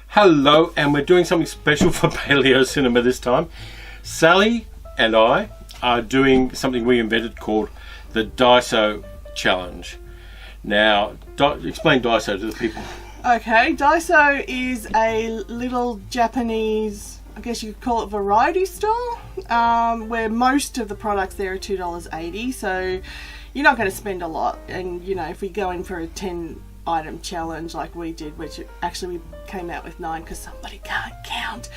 Hello, and we're doing something special for Paleo Cinema this time. Sally and I are doing something we invented called the Daiso Challenge. Now, explain Daiso to the people. Okay, Daiso is a little Japanese, I guess you could call it, variety store, where most of the products there are $2.80, so you're not going to spend a lot. And you know, if we go in for a 10-item challenge like we did, which actually we came out with 9 because somebody can't count,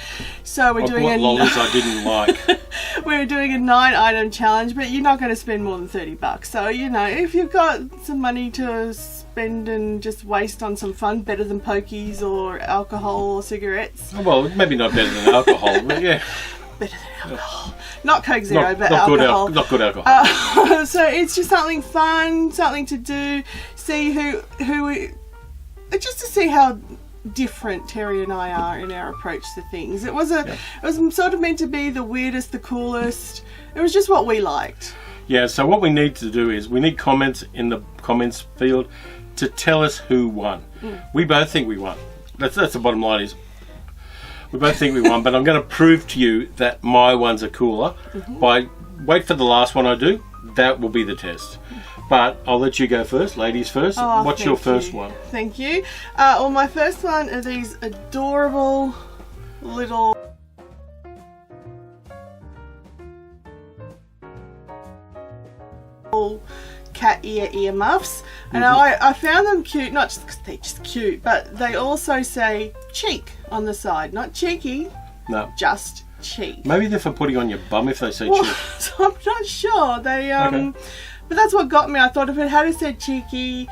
so we're doing a lollies I didn't like. We're doing a 9-item challenge, but you're not going to spend more than $30. So you know, if you've got some money to spend and just waste on some fun, better than pokies or alcohol or cigarettes. Well, maybe not better than alcohol, but yeah. Better than alcohol. Not Coke Zero, but alcohol. Not good alcohol. So it's just something fun, something to do. See just to see how different Terry and I are in our approach to things. It was sort of meant to be the weirdest, the coolest. It was just what we liked. Yeah. So what we need to do is we need comments in the comments field to tell us who won. We both think we won. That's the bottom line is. We both think we won, but I'm going to prove to you that my ones are cooler. Wait for the last one I do. That will be the test. But I'll let you go first, ladies first. Oh, what's your first one? Thank you. Well, my first one are these adorable little cat ear muffs, and I found them cute, not just because they're just cute, but they also say cheek on the side, not cheeky, No, just cheek. maybe they're for putting on your bum if they say Well, cheek. so I'm not sure. They Okay. but that's what got me. I thought if it had said cheeky,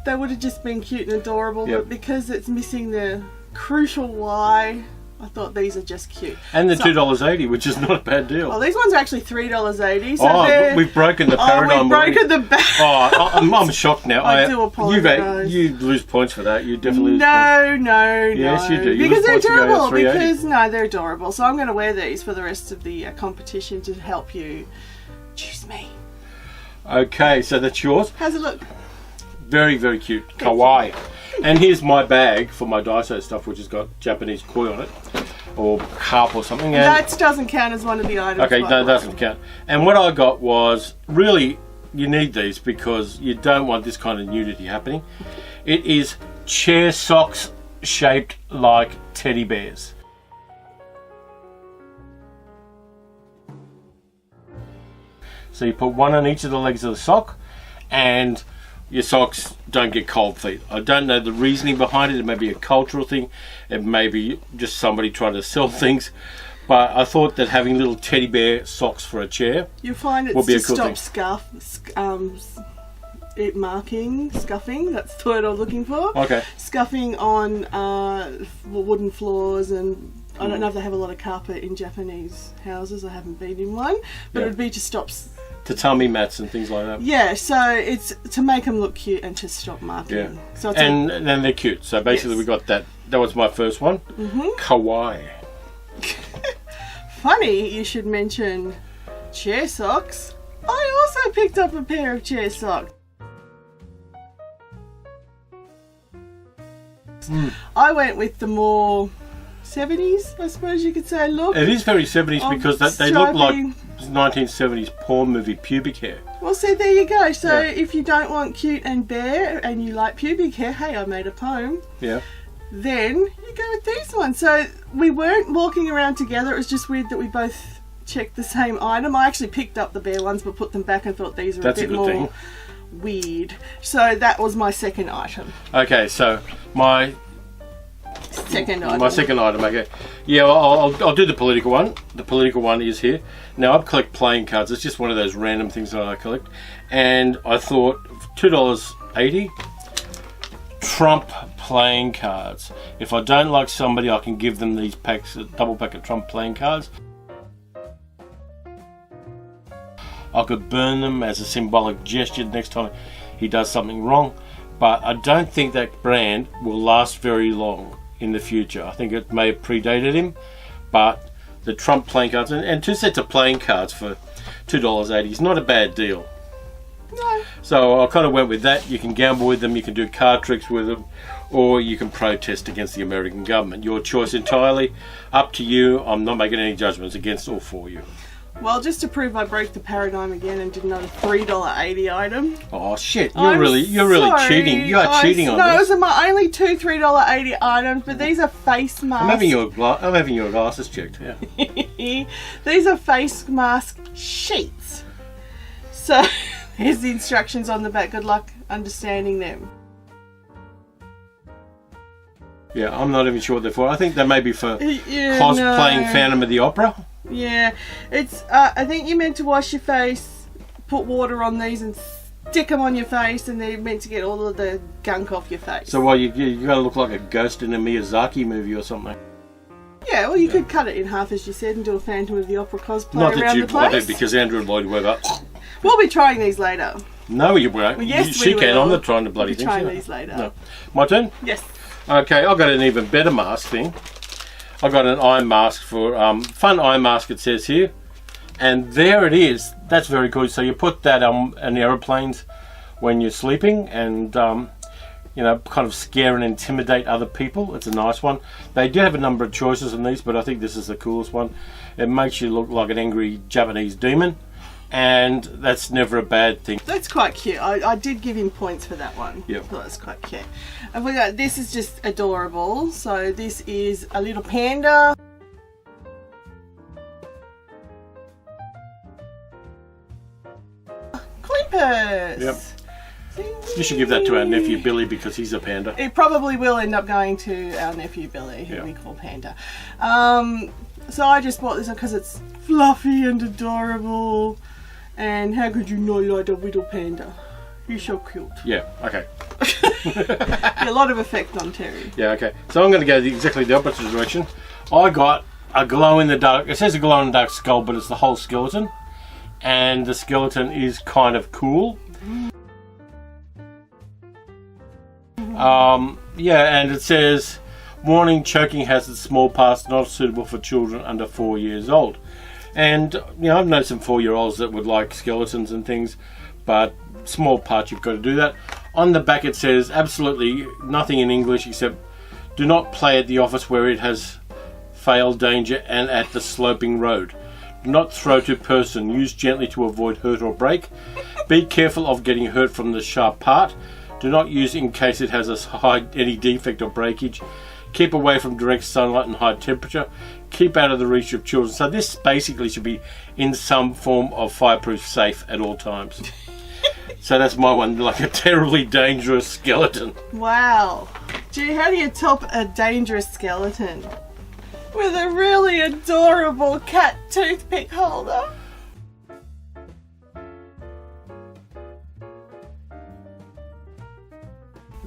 they would have just been cute and adorable. Yep. But because it's missing the crucial Y, I thought these are just cute. And the $2.80, which is not a bad deal. Well, these ones are actually $3.80. So we've broken the paradigm. we've broken the back. I'm shocked now. I do apologise. You lose points for that. You definitely lose points. No. Yes, you do. You because lose they're points to go to adorable. They're adorable. So I'm going to wear these for the rest of the competition to help you choose me. Okay, so that's yours. How's it look? Very, very cute. Kawaii. And here's my bag for my Daiso stuff, which has got Japanese koi on it, or carp or something. And That doesn't count as one of the items. okay, that doesn't count. And what I got was, really, you need these because you don't want this kind of nudity happening. It is chair socks shaped like teddy bears. So you put one on each of the legs of the sock, and your socks don't get cold feet. I don't know the reasoning behind it. It may be a cultural thing. It may be just somebody trying to sell things. But I thought that having little teddy bear socks for a chair You'll find would it's be a to cool stop thing. scuffing. That's the word I'm looking for. Okay. Scuffing on wooden floors, and I don't know if they have a lot of carpet in Japanese houses. I haven't been in one, but Yeah. it would be to stop. Tatami mats and things like that. Yeah, so it's to make them look cute and to stop marking. Yeah. So it's And then they're cute. So basically Yes. we got that. That was my first one. Kawaii. funny you should mention chair socks. I also picked up a pair of chair socks. I went with the more 70s, I suppose you could say, look. It is very 70s because they look like striping. 1970s porn movie pubic hair. Well, see, there you go. So Yeah. if you don't want cute and bare and you like pubic hair, hey, I made a poem, Yeah. then you go with these ones. So we weren't walking around together. It was just weird that we both checked the same item. I actually picked up the bare ones but put them back and thought these were That's a a bit good more thing. weird. So that was my second item. Okay, so my Second item. My second item, okay. Yeah, well, I'll do the political one. The political one is here. Now, I collect playing cards. It's just one of those random things that I collect. And I thought $2.80, Trump playing cards. If I don't like somebody, I can give them these packs, a double pack of Trump playing cards. I could burn them as a symbolic gesture next time he does something wrong. But I don't think that brand will last very long in the future. I think it may have predated him, but the Trump playing cards and 2 sets of playing cards for $2.80 is not a bad deal. No. So I kind of went with that. You can gamble with them, you can do card tricks with them, or you can protest against the American government. Your choice entirely, up to you. I'm not making any judgments against or for you. Well, just to prove I broke the paradigm again and did another $3.80 item. Oh shit! You're really cheating. You are cheating on this. No, those are my only two $3.80 items, but these are face masks. I'm having your glasses checked. Yeah. These are face mask sheets. So here's the instructions on the back. Good luck understanding them. Yeah, I'm not even sure what they're for. I think they may be for cosplaying Phantom of the Opera. Yeah, it's. I think you're meant to wash your face, put water on these, and stick them on your face, and they're meant to get all of the gunk off your face. So, you gotta look like a ghost in a Miyazaki movie or something. Yeah, well, you could cut it in half, as you said, and do a Phantom of the Opera cosplay Not around that the you'd place. want it, because Andrew Lloyd Webber. We'll be trying these later. No, you won't. Well, yes, she we can. will. I'm not trying to bloody We'll be things. trying these later. No. My turn? Yes. Okay, I've got an even better mask thing. I've got an eye mask for fun eye mask, it says here, and there it is. That's very cool. So you put that in aeroplanes when you're sleeping, and you know, kind of scare and intimidate other people. It's a nice one. They do have a number of choices in these, but I think this is the coolest one. It makes you look like an angry Japanese demon, and that's never a bad thing. That's quite cute. I did give him points for that one. Yep. I thought that's quite cute. And we got, this is just adorable. So this is a little panda. Clippers. Yep. You should give that to our nephew Billy, because he's a panda. It probably will end up going to our nephew Billy, who we call Panda. So I just bought this one because it's fluffy and adorable. And how could you not like a little panda? He's so cute. Yeah, okay. A lot of effect on Terry. Yeah, okay. So I'm going to go exactly the opposite direction. I got a glow-in-the-dark, it says a glow-in-the-dark skull, but it's the whole skeleton. And the skeleton is kind of cool. Yeah, and it says, warning, choking hazard, small parts not suitable for children under 4 years old. And, you know, I've known some 4-year-olds that would like skeletons and things, but small parts, you've got to do that. On the back it says absolutely nothing in English except, do not play at the office where it has failed danger and at the sloping road. Do not throw to person. Use gently to avoid hurt or break. Be careful of getting hurt from the sharp part. Do not use in case it has any defect or breakage. Keep away from direct sunlight and high temperature. Keep out of the reach of children. So this basically should be in some form of fireproof safe at all times. So that's my one, like a terribly dangerous skeleton. Wow. Gee, how do you top a dangerous skeleton? With a really adorable cat toothpick holder.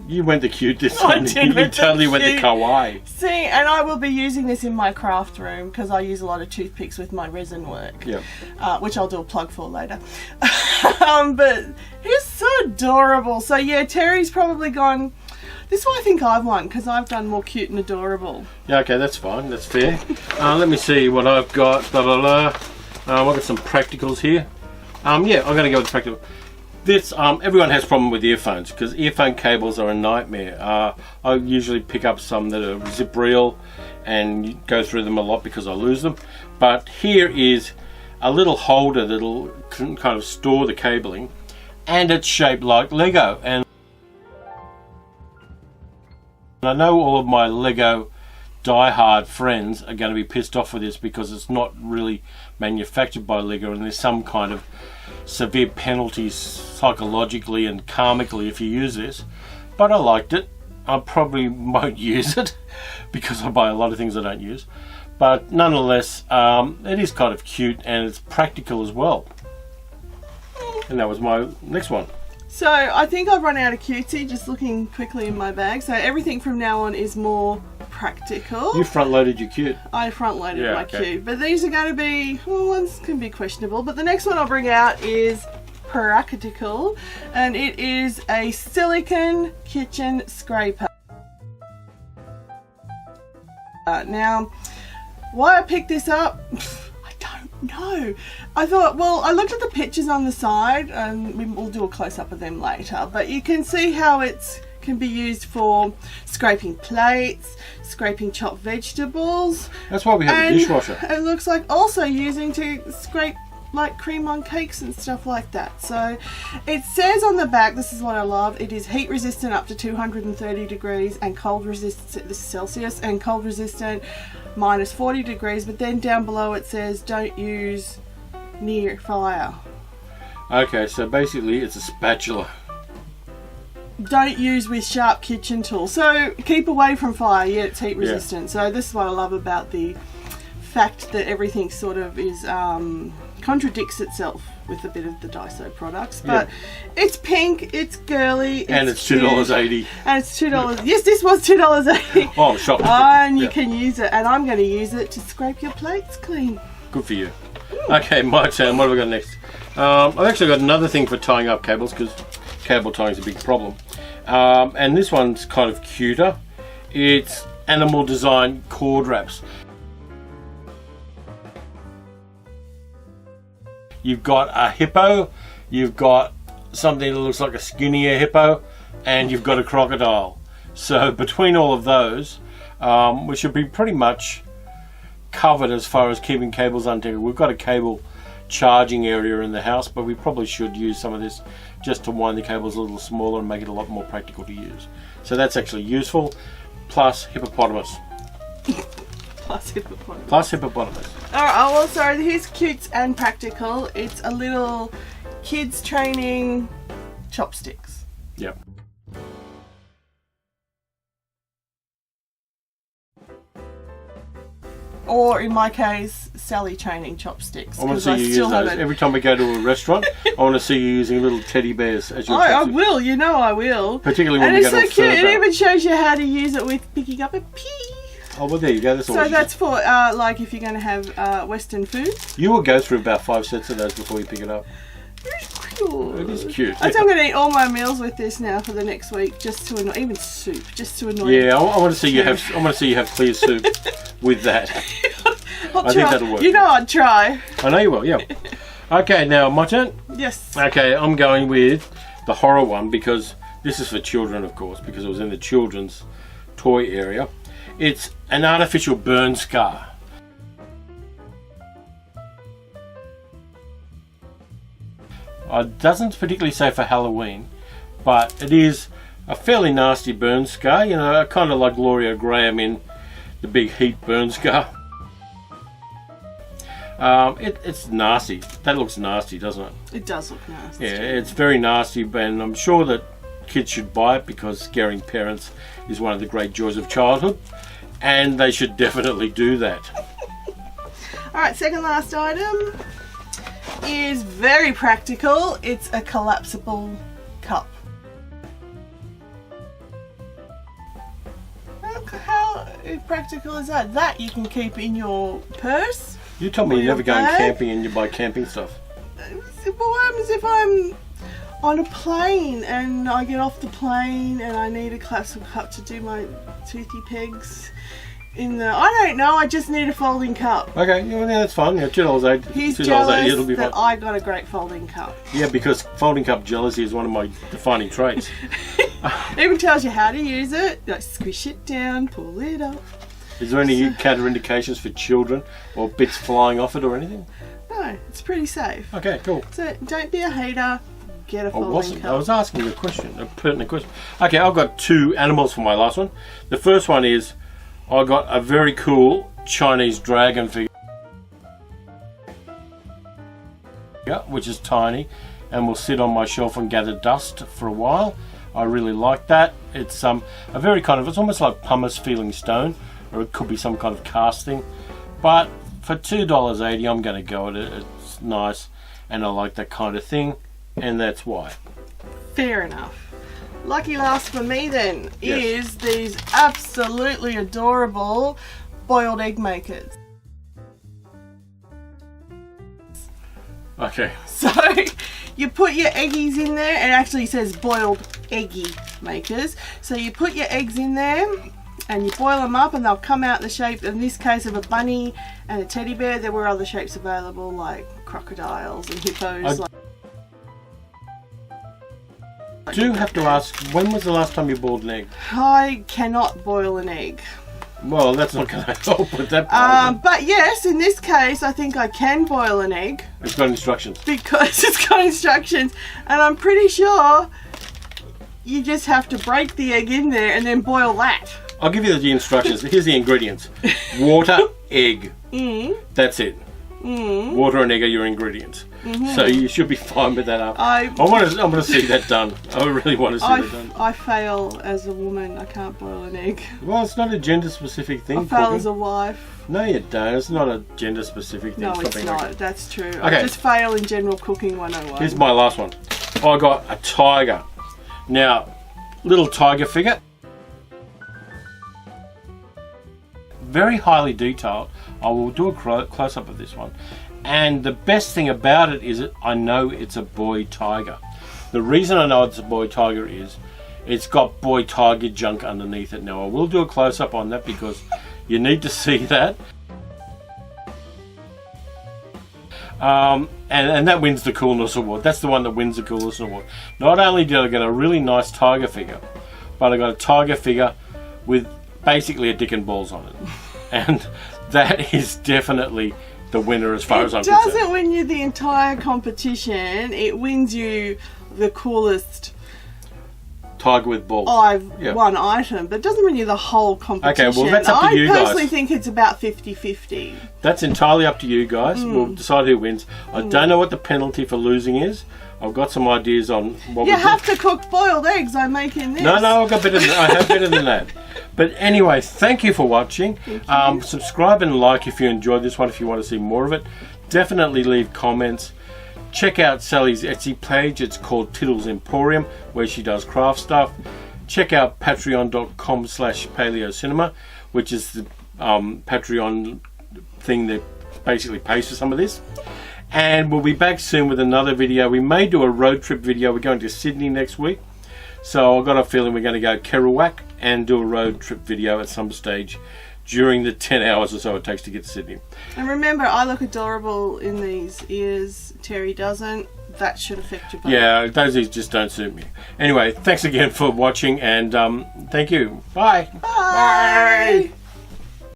You went the cute this time. You totally went the kawaii. See, and I will be using this in my craft room because I use a lot of toothpicks with my resin work. Yep. Which I'll do a plug for later. But he's so adorable. So yeah, Terry's probably gone. This one I think I've won because I've done more cute and adorable. Yeah, okay, that's fine. That's fair. Let me see what I've got. Blah blah blah. I've got some practicals here. Yeah, I'm going to go with practical. This everyone has problem with earphones because earphone cables are a nightmare. I usually pick up some that are zip reel and go through them a lot because I lose them. But here is a little holder that'll kind of store the cabling, and it's shaped like Lego. And I know all of my Lego die-hard friends are going to be pissed off with this because it's not really manufactured by Lego, and there's some kind of severe penalties psychologically and karmically if you use this. But I liked it. I probably won't use it because I buy a lot of things I don't use. But nonetheless, it is kind of cute and it's practical as well. And that was my next one. So I think I've run out of cutesy, just looking quickly in my bag. So everything from now on is more practical. You front loaded your cute. I front loaded my cute. But these are going to be, well, ones can be questionable. But the next one I'll bring out is practical. And it is a silicone kitchen scraper. Now, why I picked this up, I don't No, I thought, well, I looked at the pictures on the side, and we'll do a close-up of them later, but you can see how it can be used for scraping plates, scraping chopped vegetables. That's why we have a dishwasher. It looks like also using to scrape like cream on cakes and stuff like that. So it says on the back, this is what I love, it is heat resistant up to 230 degrees and cold resistant, this is Celsius, and cold resistant minus 40 degrees, but then down below it says don't use near fire. Okay, so basically it's a spatula. Don't use with sharp kitchen tools. So keep away from fire, yet it's heat resistant. So this is what I love about the fact that everything sort of is contradicts itself with a bit of the Daiso products, but it's pink, it's girly, and it's $2.80. And it's $2. Yes, this was $2.80. Oh, shopping. And you can use it, and I'm going to use it to scrape your plates clean. Good for you. Okay, my turn. What have we got next? I've actually got another thing for tying up cables, because cable tying is a big problem. And this one's kind of cuter. It's animal design cord wraps. You've got a hippo, you've got something that looks like a skinnier hippo, and you've got a crocodile. So between all of those, we should be pretty much covered as far as keeping cables untangled. We've got a cable charging area in the house, but we probably should use some of this just to wind the cables a little smaller and make it a lot more practical to use. So that's actually useful, plus hippopotamus. Plus hippopotamus. Plus hippopotamus. Alright, oh, well, sorry, here's cute and practical. It's a little kids training chopsticks. Yep. Or in my case, Sally training chopsticks. I want to see you use those. Every time we go to a restaurant, I want to see you using little teddy bears as your chopsticks. I will, you know I will. Particularly when we go to a And it's so cute, it even shows you how to use it with picking up a pea. Oh, well, there you go. That's all. So that's for, like, if you're going to have Western food. You will go through about 5 sets of those before you pick it up. Very cool. It is cute. I think I'm going to eat all my meals with this now for the next week, just to annoy, even soup, just to annoy. Yeah, I want to see you have. I want to see you have clear soup with that. I think that'll work. You know I'd try. I know you will. Yeah. Okay, now my turn. Yes. Okay, I'm going with the horror one because this is for children, of course, because it was in the children's toy area. It's an artificial burn scar. It doesn't particularly say for Halloween, but it is a fairly nasty burn scar, you know, kind of like Gloria Graham in the Big Heat burn scar. It's nasty. That looks nasty, doesn't it? It does look nasty. Yeah, it's very nasty, and I'm sure that kids should buy it because scaring parents is one of the great joys of childhood, and they should definitely do that. Alright, second last item is very practical. It's a collapsible cup. How practical is that? That you can keep in your purse. You told me you're never going camping and you buy camping stuff. Well, what happens if I'm on a plane and I get off the plane and I need a collapsible cup to do my toothy pegs? I don't know, I just need a folding cup. Okay, yeah, that's fine. Yeah, $2.80. He's $2.80, jealous it'll be that fine. I got a great folding cup. Yeah, because folding cup jealousy is one of my defining traits. It even tells you how to use it. Like squish it down, pull it up. Is there any counterindications for children or bits flying off it or anything? No, it's pretty safe. Okay, cool. So don't be a hater. Get a folding cup. I was asking a question, a pertinent question. Okay, I've got 2 animals for my last one. The first one is I got a very cool Chinese dragon figure, which is tiny and will sit on my shelf and gather dust for a while. I really like that. It's a very kind of, it's almost like pumice feeling stone, or it could be some kind of casting. But for $2.80, I'm going to go at it. It's nice, and I like that kind of thing, and that's why. Fair enough. Lucky last for me then Yes. is these absolutely adorable boiled egg makers. Okay. So you put your eggies in there. It actually says boiled eggy makers. So you put your eggs in there and you boil them up and they'll come out in the shape, in this case, of a bunny and a teddy bear. There were other shapes available like crocodiles and hippos. I do have to ask, when was the last time you boiled an egg? I cannot boil an egg. Well, that's not going to help with that part. But yes, in this case, I think I can boil an egg. It's got instructions. Because it's got instructions. And I'm pretty sure you just have to break the egg in there and then boil that. I'll give you the instructions. Here's the ingredients. Water, egg. That's it. Water and egg are your ingredients. So you should be fine with that. I want to see that done. I really want to see that done. I fail as a woman. I can't boil an egg. Well, it's not a gender-specific thing. I fail as a wife. No, you don't. It's not a gender-specific thing. No, Stop it's not. like That's true. Okay. I just fail in general cooking 101. Here's my last one. I got a tiger. Now, little tiger figure. Very highly detailed. I will do a close-up of this one. And the best thing about it is that I know it's a boy tiger. The reason I know it's a boy tiger is it's got boy tiger junk underneath it. Now I will do a close-up on that because you need to see that. And that wins the Coolness Award. That's the one that wins the Coolness Award. Not only did I get a really nice tiger figure, but I got a tiger figure with basically a dick and balls on it. And that is definitely the winner as far as I'm concerned. It doesn't win you the entire competition. It wins you the coolest tiger with balls. One item, but it doesn't win you the whole competition. Okay, well that's up to you guys. I personally think it's about 50-50. That's entirely up to you guys. We'll decide who wins. I don't know what the penalty for losing is. I've got some ideas on what we do. You have to cook boiled eggs. I'm making this. No, I've got better than I have better than that. But anyway, thank you for watching. Subscribe and like if you enjoyed this one. If you want to see more of it, definitely leave comments. Check out Sally's Etsy page. It's called Tiddles Emporium, where she does craft stuff. Check out patreon.com/paleocinema, which is the Patreon thing that basically pays for some of this. And we'll be back soon with another video. We may do a road trip video. We're going to Sydney next week. So I've got a feeling we're going to go Kerouac and do a road trip video at some stage during the 10 hours or so it takes to get to Sydney. And remember, I look adorable in these ears. Terry doesn't. That should affect your boat. Yeah, those ears just don't suit me. Anyway, thanks again for watching and thank you. Bye. Bye. Bye.